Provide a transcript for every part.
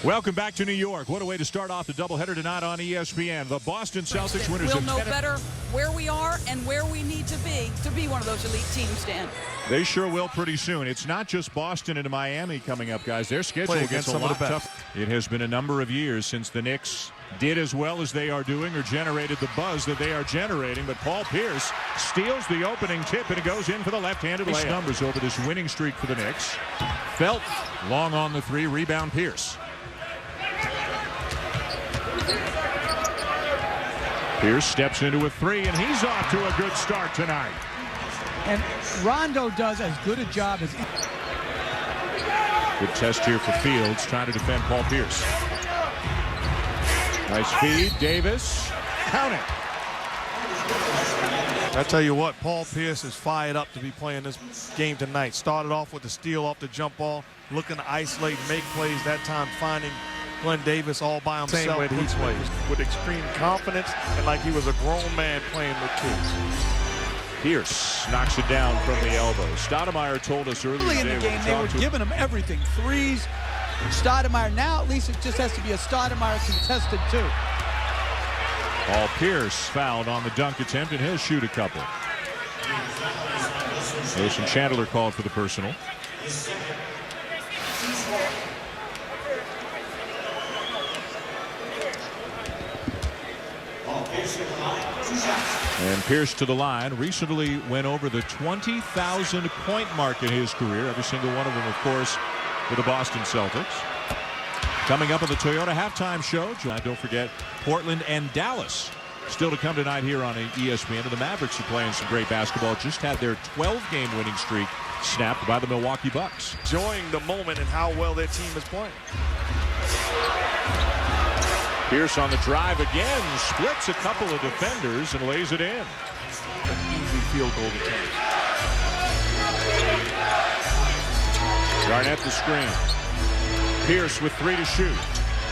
Welcome back to New York. What a way to start off the doubleheader tonight on ESPN. The Boston Celtics winners. We'll know better where we are and where we need to be one of those elite teams, Dan. They sure will pretty soon. It's not just Boston and Miami coming up, guys. Their schedule gets a lot tougher. It has been a number of years since the Knicks did as well as they are doing or generated the buzz that they are generating. But Paul Pierce steals the opening tip and it goes in for the left-handed layup. Numbers over this winning streak for the Knicks. Felt long on the three. Rebound Pierce. Pierce steps into a three, and he's off to a good start tonight. And Rondo does as good a job as... Good test here for Fields, trying to defend Paul Pierce. Nice feed, Davis. Count it. I tell you what, Paul Pierce is fired up to be playing this game tonight. Started off with the steal off the jump ball, looking to isolate, make plays, that time finding Glenn Davis all by himself. Same way that he plays, with extreme confidence and like he was a grown man playing with kids. Pierce knocks it down from the elbow. A-Stoudemire told us earlier in the game they were giving him everything. Threes. A-Stoudemire, now at least it just has to be A-Stoudemire contested too. Paul Pierce fouled on the dunk attempt, and he'll shoot a couple. Mason Chandler called for the personal. And Pierce to the line. Recently went over the 20,000 point mark in his career. Every single one of them, of course, for the Boston Celtics. Coming up on the Toyota halftime show, don't forget Portland and Dallas still to come tonight here on ESPN. And the Mavericks are playing some great basketball. Just had their 12-game winning streak snapped by the Milwaukee Bucks. Enjoying the moment and how well their team is playing. Pierce on the drive again, splits a couple of defenders and lays it in. An easy field goal attempt. Garnett the screen. Pierce with 3 to shoot.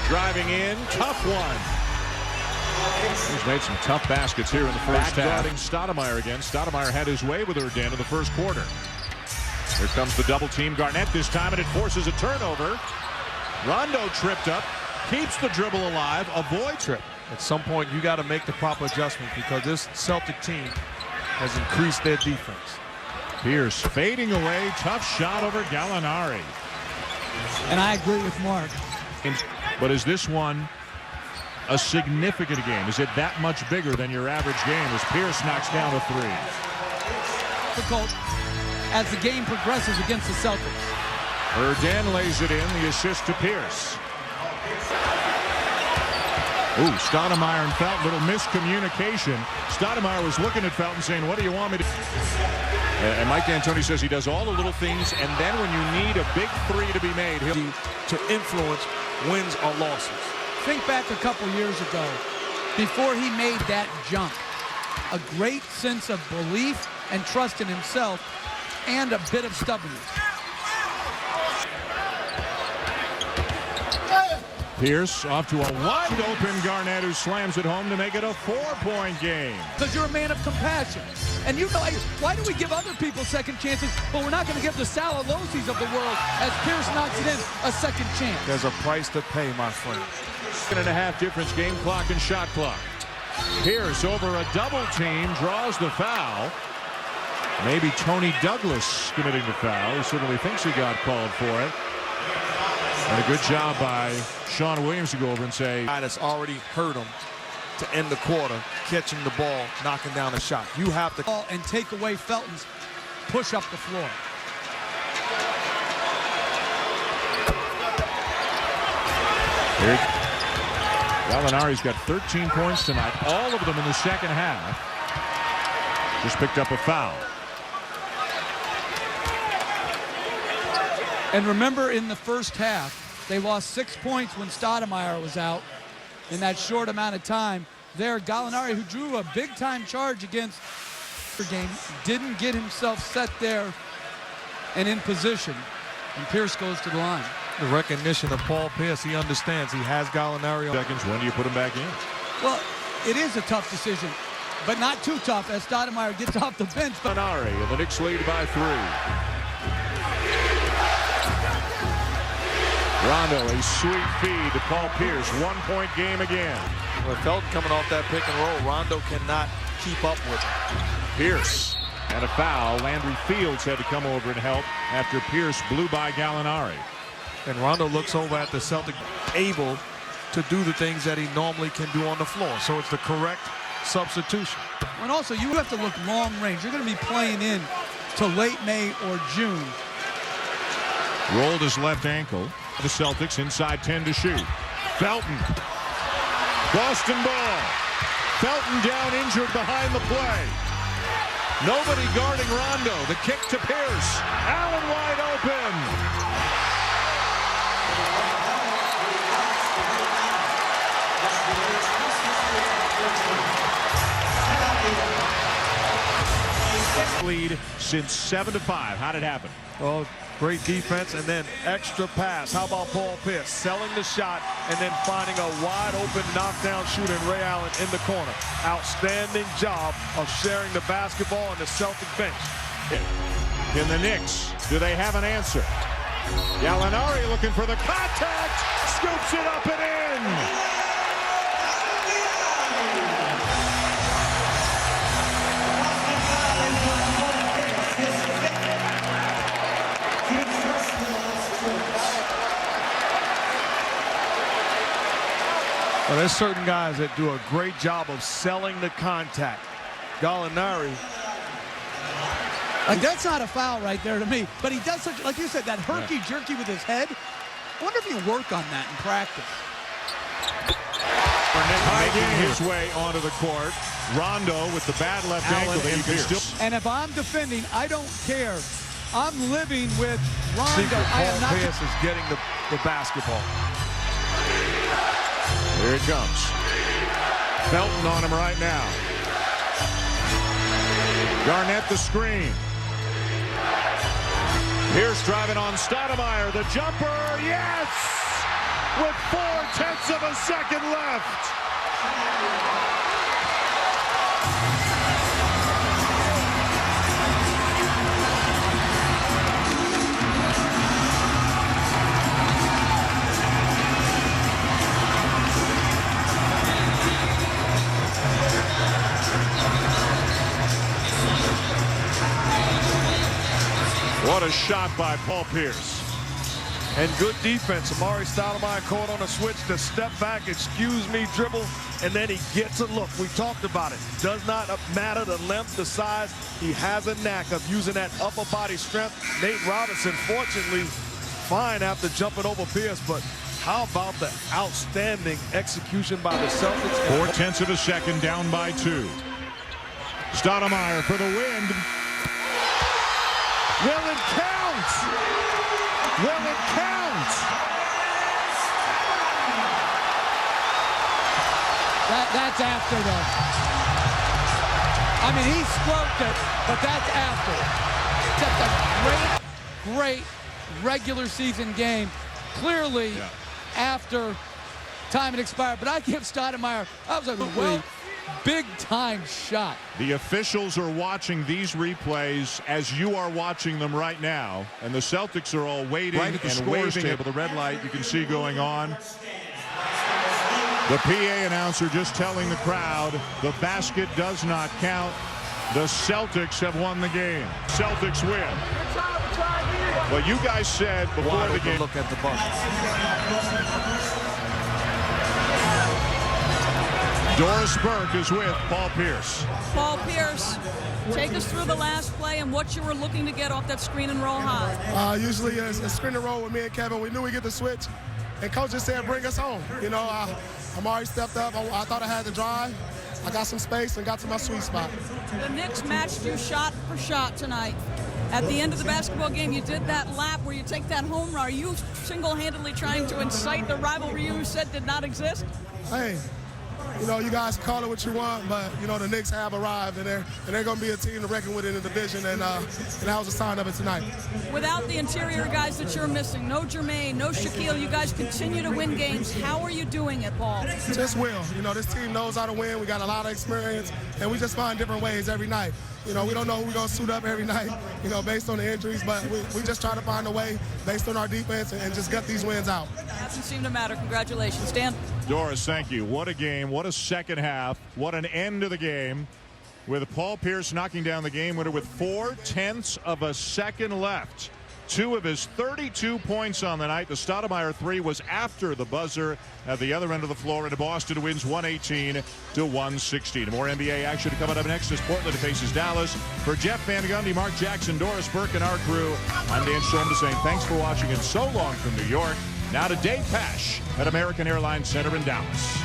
Driving in, tough one. He's made some tough baskets here in the first half. A-Stoudemire again. A-Stoudemire had his way with her, Dan, in the first quarter. Here comes the double team. Garnett this time, and it forces a turnover. Rondo tripped up. Keeps the dribble alive, avoids trip. At some point, you got to make the proper adjustment because this Celtic team has increased their defense. Pierce fading away, tough shot over Gallinari. And I agree with Mark. But is this one a significant game? Is it that much bigger than your average game as Pierce knocks down a three? Difficult as the game progresses against the Celtics. Erdan lays it in, the assist to Pierce. Ooh, Stoudemire and Felton, little miscommunication. Stoudemire was looking at Felton saying, what do you want me to do? And Mike D'Antoni says he does all the little things, and then when you need a big three to be made, he'll to influence wins or losses. Think back a couple years ago, before he made that jump. A great sense of belief and trust in himself, and a bit of stubbornness. Pierce off to a wide-open Garnett who slams it home to make it a 4-point game. Because you're a man of compassion. And you know, why do we give other people second chances, but we're not going to give the Salalosis of the world, as Pierce knocks it in, a second chance? There's a price to pay, my friend. 1.5 difference, game clock and shot clock. Pierce over a double team, draws the foul. Maybe Tony Douglas committing the foul. He certainly thinks he got called for it. And a good job by Sean Williams to go over and say, guy that's already hurt him to end the quarter, catching the ball, knocking down a shot. You have to call and take away Felton's push up the floor. Here, Gallinari's got 13 points tonight, all of them in the second half. Just picked up a foul. And remember, in the first half, they lost 6 points when Stoudemire was out in that short amount of time. There, Gallinari, who drew a big-time charge against the game, didn't get himself set there and in position. And Pierce goes to the line. The recognition of Paul Pierce, he understands. He has Gallinari on. Seconds, when do you put him back in? Well, it is a tough decision, but not too tough as Stoudemire gets off the bench. Gallinari, and the Knicks lead by 3. Rondo, a sweet feed to Paul Pierce. 1-point game again. With Felton coming off that pick and roll, Rondo cannot keep up with him. Pierce and a foul. Landry Fields had to come over and help after Pierce blew by Gallinari. And Rondo looks over at the Celtics, able to do the things that he normally can do on the floor. So it's the correct substitution. And also, you have to look long range. You're going to be playing in to late May or June. Rolled his left ankle. The Celtics inside 10 to shoot. Felton. Boston ball. Felton down injured behind the play. Nobody guarding Rondo. The kick to Pierce. Allen wide open. Lead since 7-5. How did it happen? Oh, great defense and then extra pass. How about Paul Pierce selling the shot and then finding a wide open knockdown shooter in Ray Allen in the corner. Outstanding job of sharing the basketball on the Celtic bench. In the Knicks, do they have an answer? Gallinari looking for the contact, scoops it up and in. Well, there's certain guys that do a great job of selling the contact. Gallinari. Like, that's not a foul right there to me. But he does such, like you said, that herky-jerky with his head. I wonder if you work on that in practice. Making his way onto the court. Rondo with the bad left ankle. And if I'm defending, I don't care. I'm living with Rondo. Paul Pierce is getting the basketball. Here it comes. Felton on him right now. Garnett the screen. Pierce driving on A-Stoudemire. The jumper, yes! With 0.4 of a second left. What a shot by Paul Pierce. And good defense. A-Stoudemire caught on a switch to step back, excuse me, dribble, and then he gets a look. We talked about it. Does not matter the length, the size. He has a knack of using that upper body strength. Nate Robinson, fortunately, fine after jumping over Pierce, but how about the outstanding execution by the Celtics? 0.4 of a second, down by 2. A-Stoudemire for the win. Will it count? Will it count? That's after the. I mean, he stroked it, but that's after. Just a great regular season game. Clearly, after time had expired. But I give A-Stoudemire, that was a big-time shot. The officials are watching these replays as you are watching them right now, and the Celtics are all waiting and waving at the red light you can see going on. The PA announcer just telling the crowd the basket does not count. The Celtics have won the game. Celtics win. Well, you guys said before the game. Look at the bucket. Doris Burke is with Paul Pierce. Paul Pierce, take us through the last play and what you were looking to get off that screen and roll high. Usually a screen and roll with me and Kevin. We knew we'd get the switch, and coach just said, bring us home. You know, I'm already stepped up. I thought I had the drive. I got some space and got to my sweet spot. The Knicks matched you shot for shot tonight. At the end of the basketball game, you did that lap where you take that home run. Are you single-handedly trying to incite the rivalry you said did not exist? Hey, you know, you guys call it what you want, but, you know, the Knicks have arrived, and they're going to be a team to reckon with in the division, and that was a sign of it tonight. Without the interior guys that you're missing, no Jermaine, no Shaquille, you guys continue to win games. How are you doing it, Paul? Just will. You know, this team knows how to win. We got a lot of experience, and we just find different ways every night. You know, we don't know who we're going to suit up every night, you know, based on the injuries, but we just try to find a way based on our defense and just gut these wins out. Hasn't seemed to matter. Congratulations, Dan. Doris, thank you. What a game. What a second half. What an end to the game. With Paul Pierce knocking down the game winner with 0.4 of a second left. 2 of his 32 points on the night. The A-Stoudemire 3 was after the buzzer at the other end of the floor, and Boston wins 118-116. More NBA action coming up next as Portland faces Dallas. For Jeff Van Gundy, Mark Jackson, Doris Burke, and our crew, I'm Dan Shulman saying thanks for watching and so long from New York. Now to Dave Pasch at American Airlines Center in Dallas.